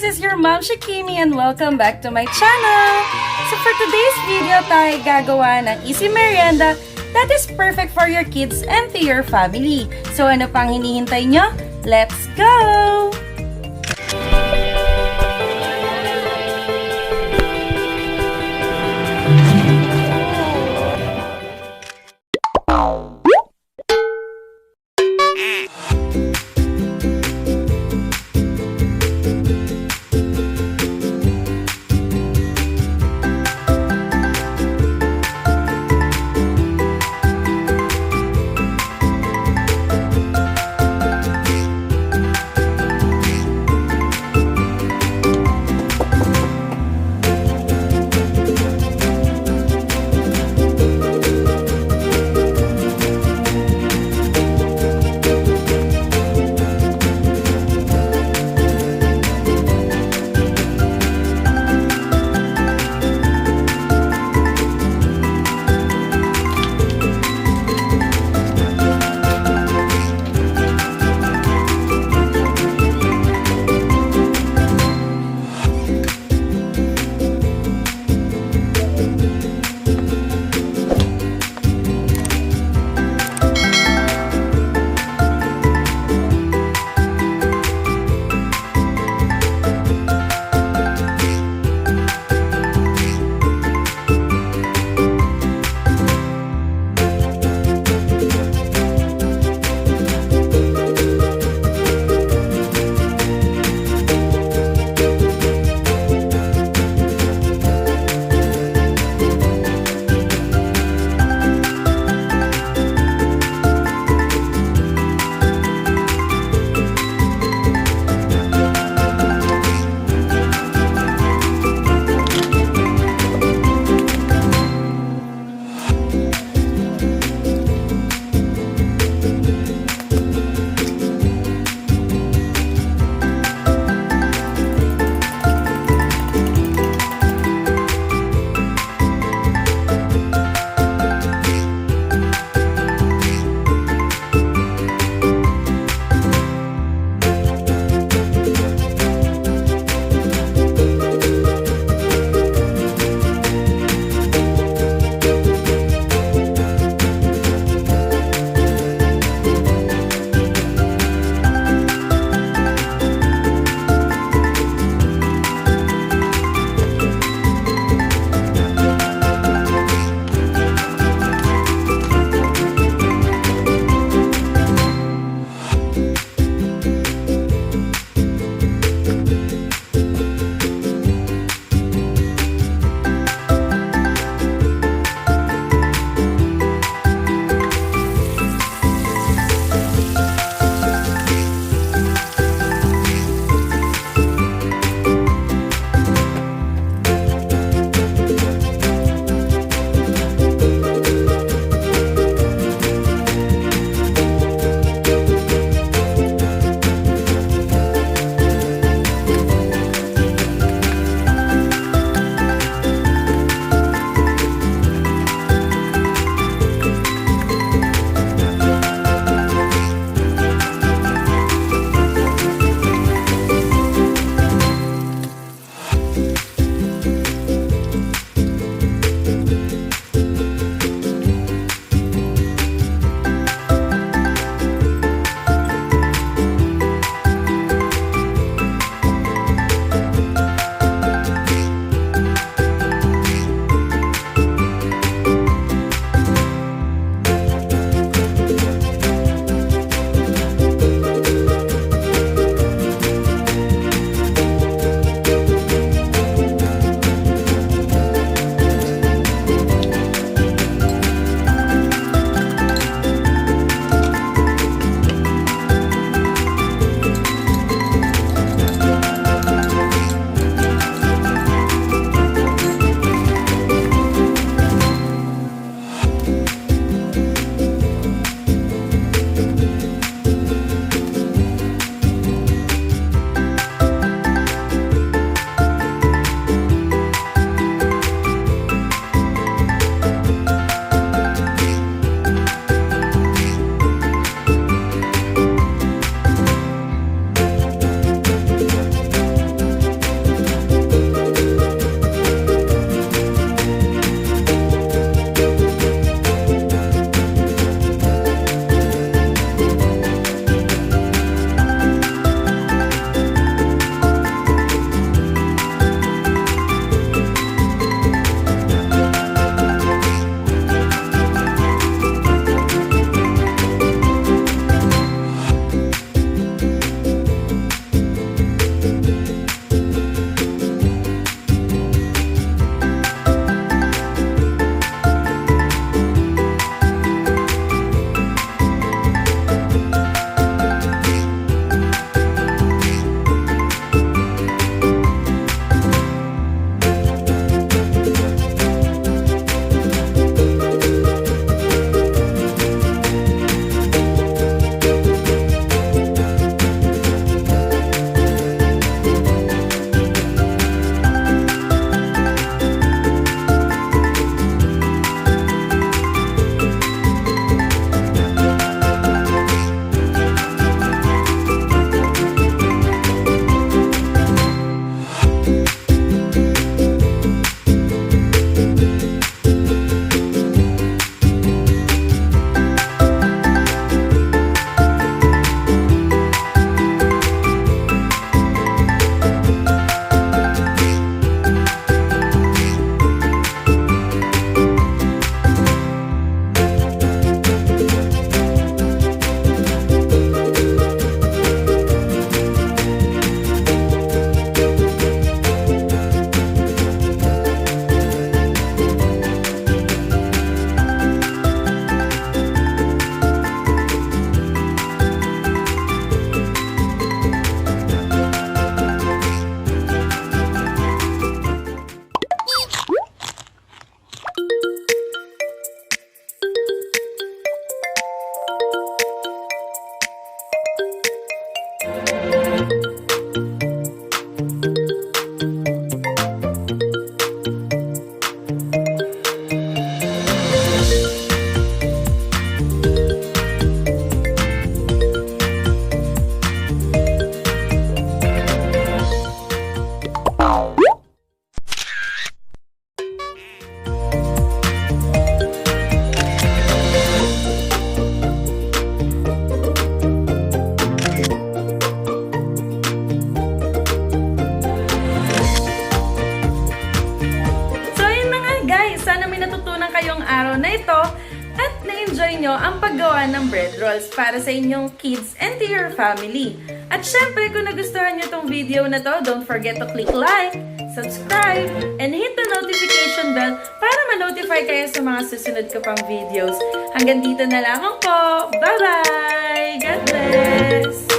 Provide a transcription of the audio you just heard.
This is your mom, Kimmie, and welcome back to my channel! So for today's video, tayo gagawa ng easy merienda that is perfect for your kids and to your family. So ano pang hinihintay nyo? Let's go! kayong araw na ito at na-enjoy nyo ang paggawa ng bread rolls para sa inyong kids and to your family. At syempre, kung nagustuhan nyo tong video na to, don't forget to click like, subscribe, and hit the notification bell para ma-notify kayo sa mga susunod ko pang videos. Hanggang dito na lamang po. Bye-bye! God bless!